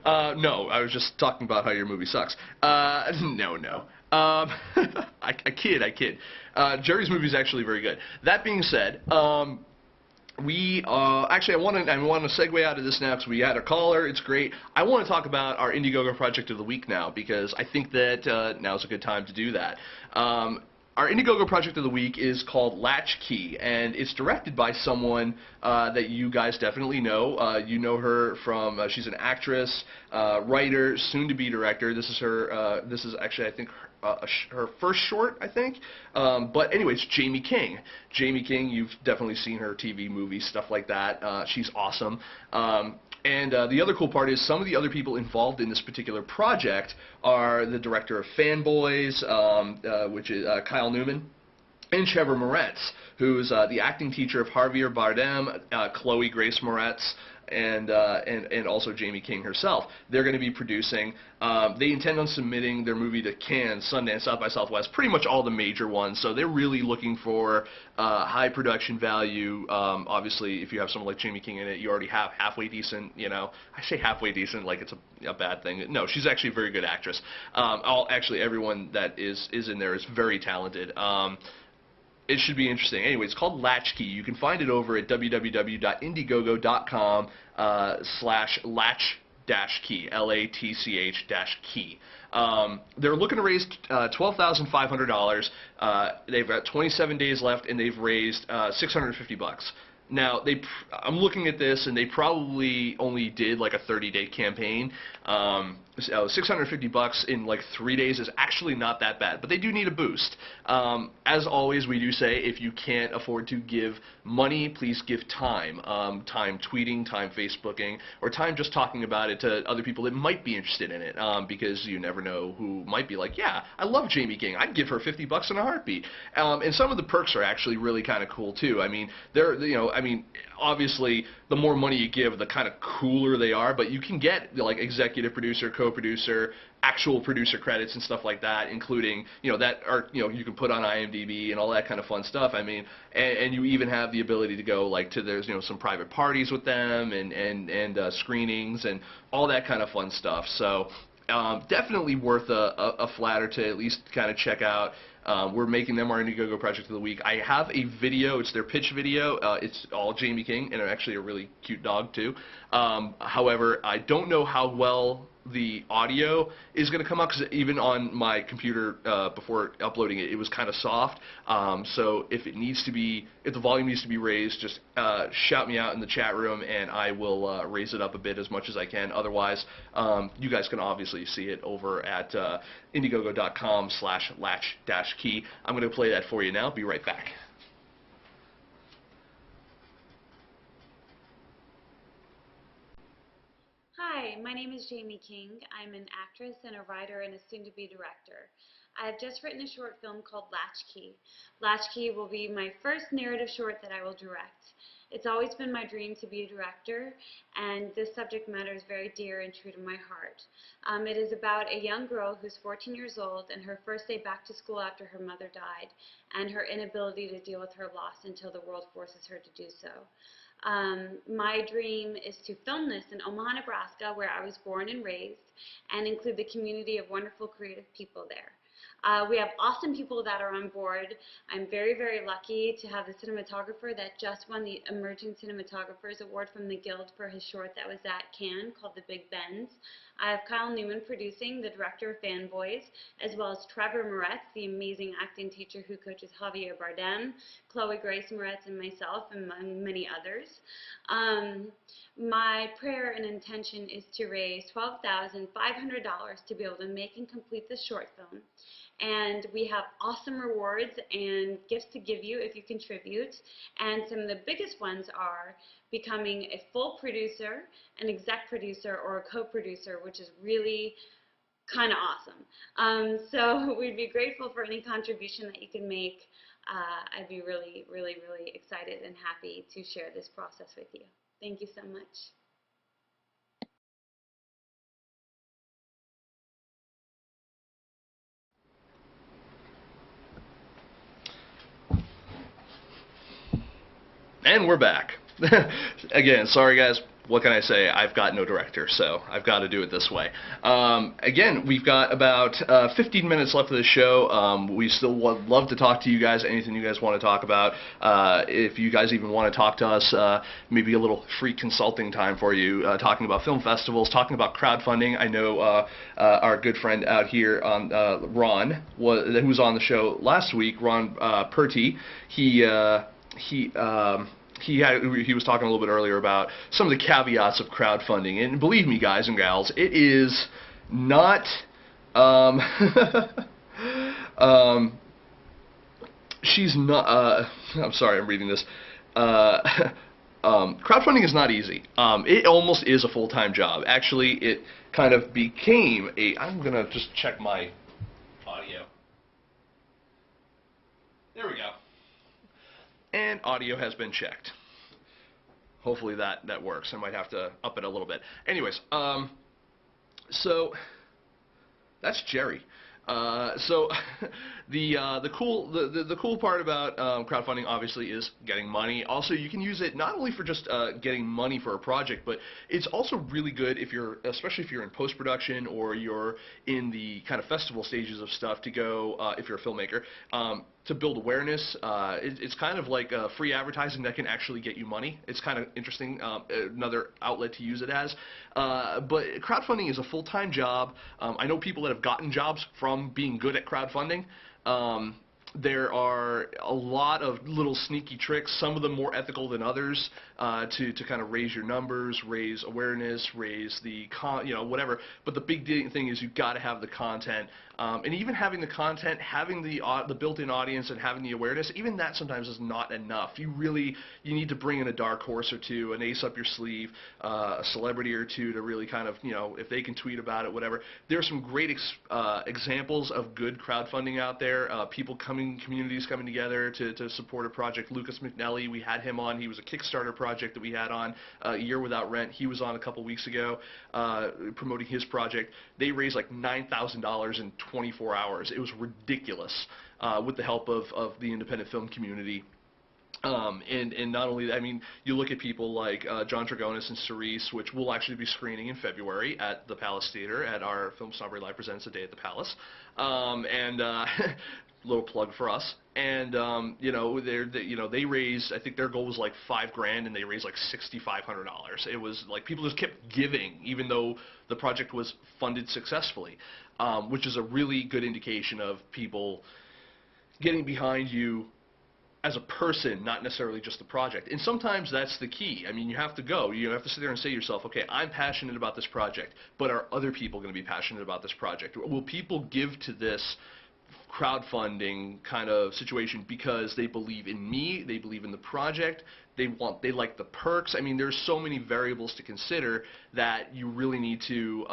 No, I was just talking about how your movie sucks. No. I kid. Jerry's movie is actually very good. That being said, we actually I want to segue out of this now because we had a caller. It's great. I want to talk about our Indiegogo project of the week now because I think that now's a good time to do that. Our Indiegogo project of the week is called Latchkey, and it's directed by someone that you guys definitely know. You know her from she's an actress, writer, soon-to-be director. This is her. This is actually, I think, her first short, I think. But anyways, Jamie King. Jamie King, you've definitely seen her TV, movies, stuff like that. She's awesome. And the other cool part is some of the other people involved in this particular project are the director of Fanboys, which is Kyle Newman, and Trevor Moretz, who's the acting teacher of Javier Bardem, Chloe Grace Moretz, and also Jamie King herself. They're going to be producing. They intend on submitting their movie to Cannes, Sundance, South by Southwest, pretty much all the major ones. So they're really looking for high production value. Obviously, if you have someone like Jamie King in it, you already have halfway decent. I say halfway decent like it's a bad thing. No, she's actually a very good actress. Actually, everyone that is in there is very talented. It should be interesting. Anyway, it's called Latchkey. You can find it over at www.indiegogo.com/latch-key, Latch-key. They're looking to raise $12,500. They've got 27 days left, and they've raised $650. Now, I'm looking at this, and they probably only did like a 30-day campaign. So $650 in like 3 days is actually not that bad, but they do need a boost. As always, we do say if you can't afford to give money, please give time. Time tweeting, time Facebooking, or time just talking about it to other people that might be interested in it, because you never know who might be like, yeah, I love Jamie King. I'd give her $50 in a heartbeat. And some of the perks are actually really kind of cool too. I mean, obviously, the more money you give, the kind of cooler they are, but you can get like executive producer, co-producer, actual producer credits and stuff like that, including, that are, you can put on IMDb and all that kind of fun stuff. I mean, and you even have the ability to go like to there's, some private parties with them and screenings and all that kind of fun stuff. So definitely worth a flatter to at least kind of check out. We're making them our Indiegogo Project of the Week. I have a video. It's their pitch video. It's all Jamie King, and actually a really cute dog, too. However, I don't know how well the audio is going to come out, because even on my computer before uploading it, it was kind of soft. So if the volume needs to be raised, just shout me out in the chat room, and I will raise it up a bit as much as I can. Otherwise, you guys can obviously see it over at Indiegogo.com/latch-key. I'm going to play that for you now. Be right back. Hi, my name is Jamie King. I'm an actress and a writer and a soon-to-be director. I have just written a short film called Latchkey. Latchkey will be my first narrative short that I will direct. It's always been my dream to be a director, and this subject matter is very dear and true to my heart. It is about a young girl who's 14 years old and her first day back to school after her mother died, and her inability to deal with her loss until the world forces her to do so. My dream is to film this in Omaha, Nebraska, where I was born and raised, and include the community of wonderful creative people there. We have awesome people that are on board. I'm very, very lucky to have the cinematographer that just won the Emerging Cinematographers Award from the Guild for his short that was at Cannes called The Big Bends. I have Kyle Newman producing, the director of Fanboys, as well as Trevor Moretz, the amazing acting teacher who coaches Javier Bardem, Chloe Grace Moretz, and myself, among many others. My prayer and intention is to raise $12,500 to be able to make and complete this short film. And we have awesome rewards and gifts to give you if you contribute. And some of the biggest ones are becoming a full producer, an exec producer, or a co-producer, which is really kind of awesome. So we'd be grateful for any contribution that you can make. I'd be really, really, really excited and happy to share this process with you. Thank you so much. And we're back. Again, sorry guys, what can I say? I've got no director, so I've got to do it this way. Again, we've got about 15 minutes left of the show. We still would love to talk to you guys, anything you guys want to talk about. If you guys even want to talk to us, maybe a little free consulting time for you, talking about film festivals, talking about crowdfunding. I know our good friend out here, Ron, who was on the show last week, Ron Purty, he was talking a little bit earlier about some of the caveats of crowdfunding, and believe me, guys and gals, it is not she's not I'm sorry, I'm reading this. Crowdfunding is not easy. It almost is a full-time job. Actually, it kind of became I'm gonna just check my audio. There we go. And audio has been checked. Hopefully that works. I might have to up it a little bit. Anyways, so that's Jerry. So the cool part about crowdfunding obviously is getting money. Also, you can use it not only for just getting money for a project, but it's also really good especially if you're in post-production or you're in the kind of festival stages of stuff, to go if you're a filmmaker, to build awareness. It's kind of like free advertising that can actually get you money. It's kind of interesting, another outlet to use it as. But crowdfunding is a full-time job. I know people that have gotten jobs from being good at crowdfunding. There are a lot of little sneaky tricks, some of them more ethical than others, to kind of raise your numbers, raise awareness, raise the whatever. But the big thing is you've got to have the content, and even having the content, having the built-in audience, and having the awareness, even that sometimes is not enough. You need to bring in a dark horse or two, an ace up your sleeve, a celebrity or two to really kind of, if they can tweet about it, whatever. There are some great examples of good crowdfunding out there. Communities coming together to support a project. Lucas McNelly, we had him on. He was a Kickstarter project that we had on, A Year Without Rent. He was on a couple weeks ago promoting his project. They raised like $9,000 in 24 hours. It was ridiculous, with the help of the independent film community. And not only that, I mean, you look at people like John Dragonis and Cerise, which will actually be screening in February at the Palace Theater at our FilmSnobbery Live Presents A Day at the Palace. little plug for us. And they raised, I think their goal was like $5,000, and they raised like $6,500. It was like people just kept giving, even though the project was funded successfully, which is a really good indication of people getting behind you as a person, not necessarily just the project. And sometimes that's the key. I mean, you have to go. You have to sit there and say to yourself, okay, I'm passionate about this project, but are other people going to be passionate about this project? Will people give to this crowdfunding kind of situation because they believe in me, they believe in the project, they like the perks? I mean, there's so many variables to consider that you really need to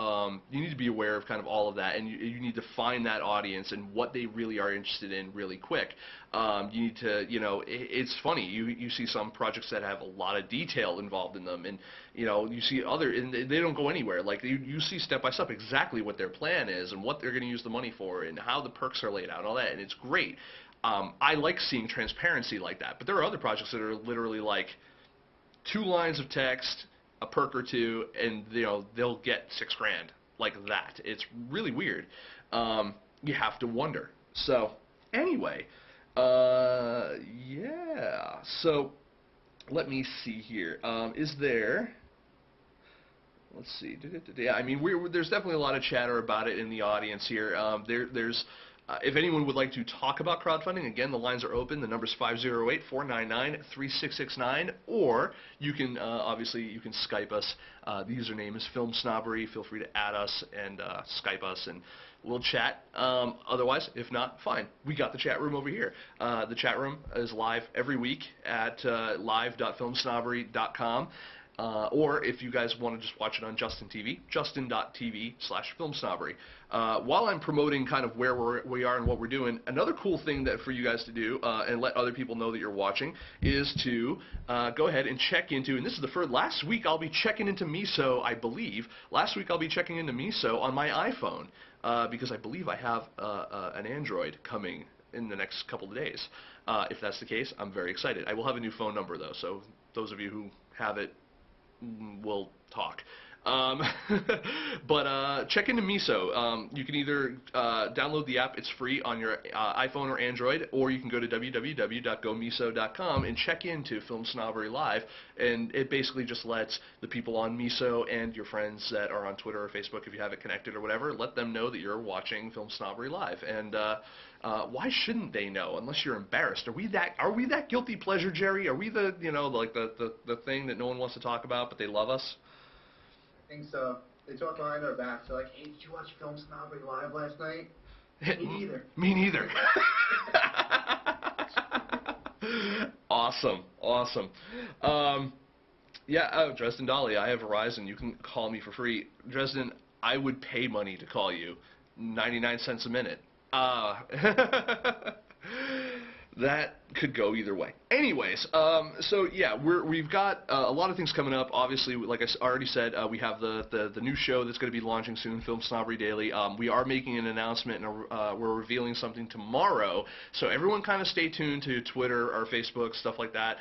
be aware of kind of all of that, and you need to find that audience and what they really are interested in really quick. You need to, it's funny, you see some projects that have a lot of detail involved in them, and you see other, and they don't go anywhere. Like you see step by step exactly what their plan is and what they're going to use the money for and how the perks are laid out and all that, and it's great. I like seeing transparency like that, but there are other projects that are literally like 2 lines of text, a perk or two, and they'll get $6,000 like that. It's really weird. You have to wonder. So anyway, yeah. So let me see here. Is there? Let's see. Yeah, I mean, there's definitely a lot of chatter about it in the audience here. There's. If anyone would like to talk about crowdfunding, again, the lines are open. The number's 508-499-3669, or you can, obviously, you can Skype us. The username is FilmSnobbery. Feel free to add us and Skype us, and we'll chat. Otherwise, if not, fine. We got the chat room over here. The chat room is live every week at live.filmsnobbery.com. Or if you guys want to just watch it on Justin TV, justin.tv/FilmSnobbery. While I'm promoting kind of where we are and what we're doing, another cool thing that for you guys to do and let other people know that you're watching is to go ahead and check into, and this is the first, last week I'll be checking into Miso, I believe. Last week I'll be checking into Miso on my iPhone because I believe I have an Android coming in the next couple of days. If that's the case, I'm very excited. I will have a new phone number though, so those of you who have it, we'll talk. But check into Miso. You can either download the app, it's free on your iPhone or Android, or you can go to www.gomiso.com and check into Film Snobbery Live, and it basically just lets the people on Miso and your friends that are on Twitter or Facebook, if you have it connected or whatever, let them know that you're watching Film Snobbery Live. And why shouldn't they know unless you're embarrassed? Are we that guilty pleasure, Jerry? Are we the like the thing that no one wants to talk about but they love us? I think so. They talk behind our backs. They're like, hey, did you watch Film Snobbery Live last night? Me neither. Me neither. Awesome. Yeah, Dresden Dolly, I have Verizon. You can call me for free. Dresden, I would pay money to call you. 99 cents a minute. That could go either way. Anyways, so yeah, we've got a lot of things coming up. Obviously, like I already said, we have the new show that's going to be launching soon, Film Snobbery Daily. We are making an announcement, and we're revealing something tomorrow. So everyone kind of stay tuned to Twitter or Facebook, stuff like that.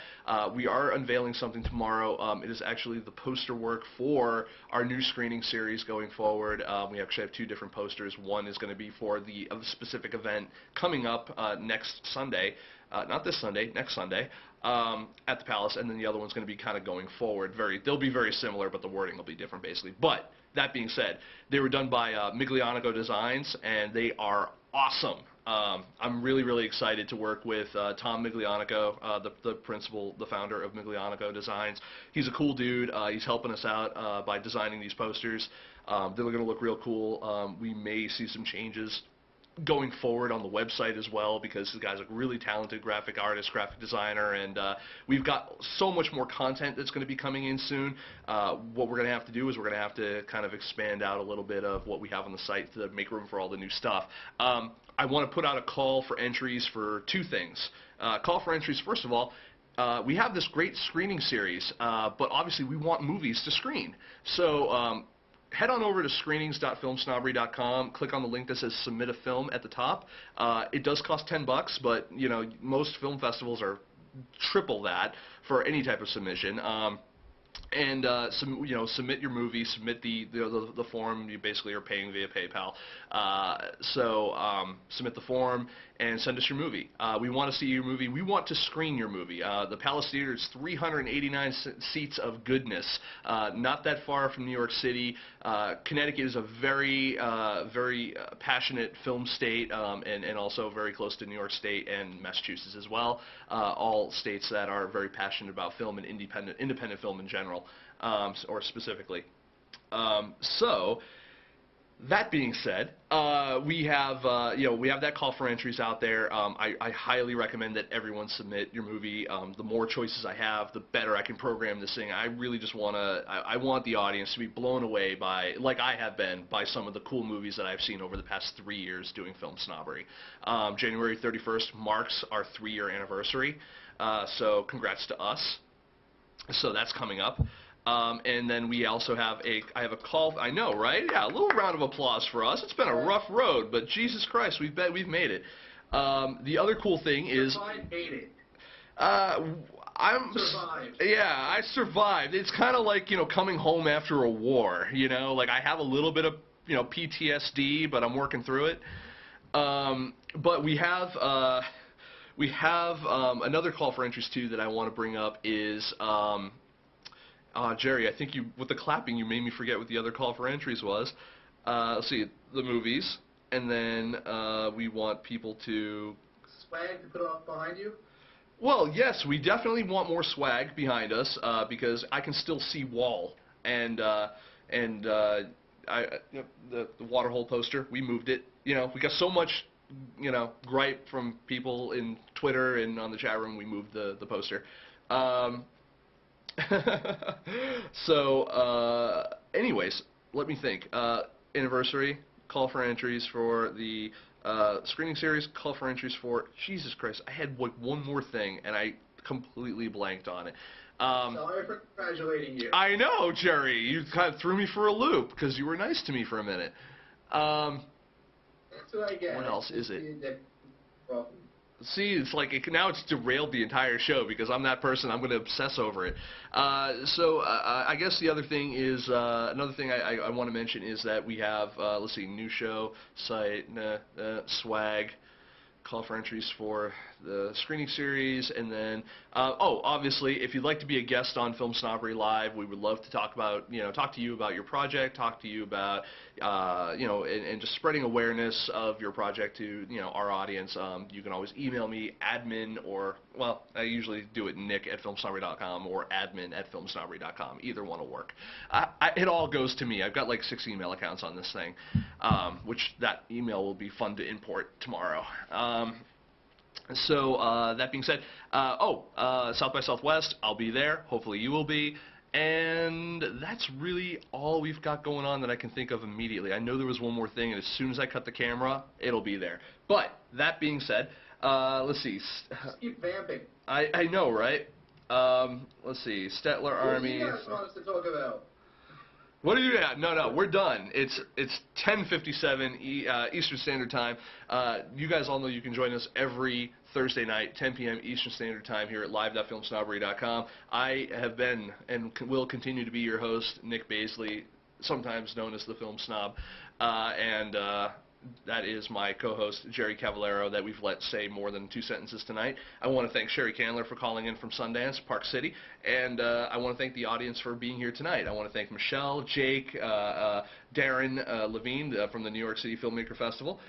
We are unveiling something tomorrow. It is actually the poster work for our new screening series going forward. We actually have 2 different posters. One is going to be for the specific event coming up next Sunday. Not this Sunday, next Sunday, at the Palace, and then the other one's going to be kind of going forward. They'll be very similar, but the wording will be different, basically. But that being said, they were done by Miglianico Designs, and they are awesome. I'm really, really excited to work with Tom Miglianico, the principal, the founder of Miglianico Designs. He's a cool dude. He's helping us out by designing these posters. They're going to look real cool. We may see some changes going forward on the website as well, because the guy's a really talented graphic artist, graphic designer, and we've got so much more content that's going to be coming in soon. What we're going to have to do is we're going to have to kind of expand out a little bit of what we have on the site to make room for all the new stuff. I want to put out a call for entries for 2 things. Call for entries, first of all, we have this great screening series, but obviously we want movies to screen. So head on over to screenings.filmsnobbery.com, click on the link that says submit a film at the top. It does cost $10, but most film festivals are triple that for any type of submission. and submit your movie, submit the form. You basically are paying via PayPal. Submit the form and send us your movie. We want to see your movie. We want to screen your movie. The Palace Theater is 389 seats of goodness, not that far from New York City. Connecticut is a very passionate film state, and also very close to New York State and Massachusetts as well. All states that are very passionate about film and independent film in general. Or specifically. That being said, we have that call for entries out there. I highly recommend that everyone submit your movie. The more choices I have, the better I can program this thing. I really just I want the audience to be blown away by, like I have been, by some of the cool movies that I've seen over the past 3 years doing Film Snobbery. January 31st marks our 3-year anniversary, so congrats to us. So that's coming up. And then we also have I have a call, I know, right? Yeah, a little round of applause for us. It's been a rough road, but Jesus Christ, we've made it. The other cool thing is... Survived, made it. Survived. Yeah, I survived. It's kind of like, coming home after a war, Like, I have a little bit of, PTSD, but I'm working through it. But we have another call for entries, too, that I want to bring up is... Jerry, I think with the clapping, you made me forget what the other call for entries was. Let's see, the movies, and then we want people to... Swag to put off behind you? Well, yes, we definitely want more swag behind us, because I can still see Wall, and the Waterhole poster, we moved it. We got so much, gripe from people in Twitter and on the chat room, we moved the poster. Anyways, let me think. Anniversary, call for entries for the screening series, call for entries for... Jesus Christ, I had one more thing, and I completely blanked on it. Sorry for congratulating you. I know, Jerry. You kind of threw me for a loop, because you were nice to me for a minute. That's what I get. What else is it? Well, see, it's like now it's derailed the entire show because I'm that person. I'm going to obsess over it. I guess the other thing is another thing I want to mention is that we have let's see, new show site, swag, call for entries for the screening series, and then obviously, if you'd like to be a guest on Film Snobbery Live, we would love to talk to you about your project, talk to you about and just spreading awareness of your project to our audience. You can always email me, admin, or I usually do it nick@filmsnobbery.com or admin@filmsnobbery.com. Either one will work. It all goes to me. I've got like 6 email accounts on this thing, which that email will be fun to import tomorrow. That being said, South by Southwest, I'll be there. Hopefully you will be. And that's really all we've got going on that I can think of immediately. I know there was one more thing, and as soon as I cut the camera, it'll be there. But, that being said, let's see. Just keep vamping. I know, right? Let's see. Stettler Army. What do you guys want us to talk about? What do you at? No, we're done. It's 10:57 Eastern Standard Time. You guys all know you can join us every Thursday night, 10 p.m. Eastern Standard Time here at live.filmsnobbery.com. I have been and will continue to be your host, Nick Baisley, sometimes known as the Film Snob, and that is my co-host, Jerry Cavallero, that we've let say more than 2 sentences tonight. I want to thank Sheri Candler for calling in from Sundance, Park City, and I want to thank the audience for being here tonight. I want to thank Michelle, Jake, Darren Levine from the New York City Filmmaker Festival.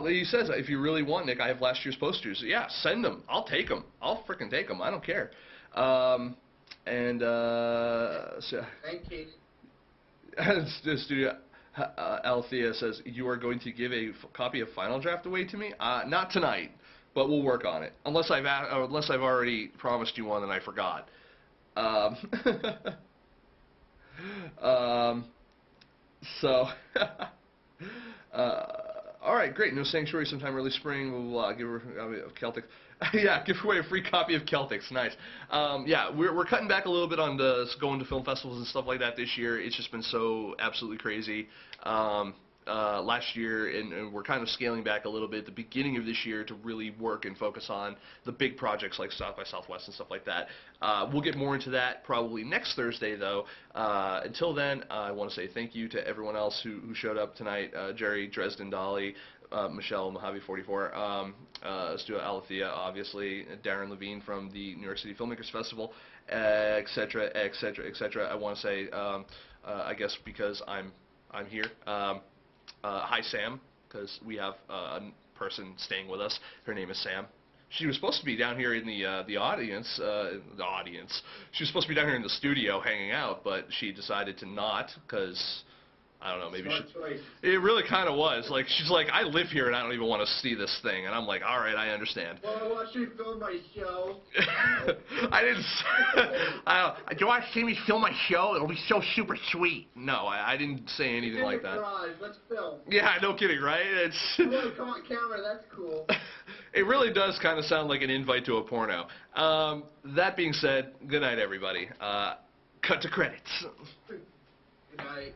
He says, if you really want, Nick, I have last year's posters. Yeah, send them. I'll take them. I'll frickin' take them. I don't care. Thank you. The studio... Althea says, you are going to give a copy of Final Draft away to me? Not tonight, but we'll work on it. Unless I've already promised you one and I forgot. All right, great. No Sanctuary sometime early spring. We'll give her a Celtic. Yeah, give away a free copy of Celtics. Nice. Yeah, we're cutting back a little bit on going to film festivals and stuff like that this year. It's just been so absolutely crazy. last year, and we're kind of scaling back a little bit at the beginning of this year to really work and focus on the big projects like South by Southwest and stuff like that. We'll get more into that probably next Thursday, though. Until then, I want to say thank you to everyone else who showed up tonight. Jerry, Dresden, Dolly, Michelle, Mojave44, Stuart Alethea, obviously, Darren Levine from the New York City Filmmakers Festival, etc., etc., etc. I want to say, I guess because I'm here. Hi, Sam, because we have a person staying with us. Her name is Sam. She was supposed to be down here in the audience. She was supposed to be down here in the studio hanging out, but she decided to not because, I don't know, maybe it really kind of was. Like, she's like, I live here and I don't even want to see this thing. And I'm like, all right, I understand. Well, I want you to film my show. I didn't. Do you want to see me film my show? It'll be so super sweet. No, I didn't say anything like that. Garage. Let's film. Yeah, no kidding, right? It's. Really, come on camera. That's cool. It really does kind of sound like an invite to a porno. That being said, good night, everybody. Cut to credits. Good night.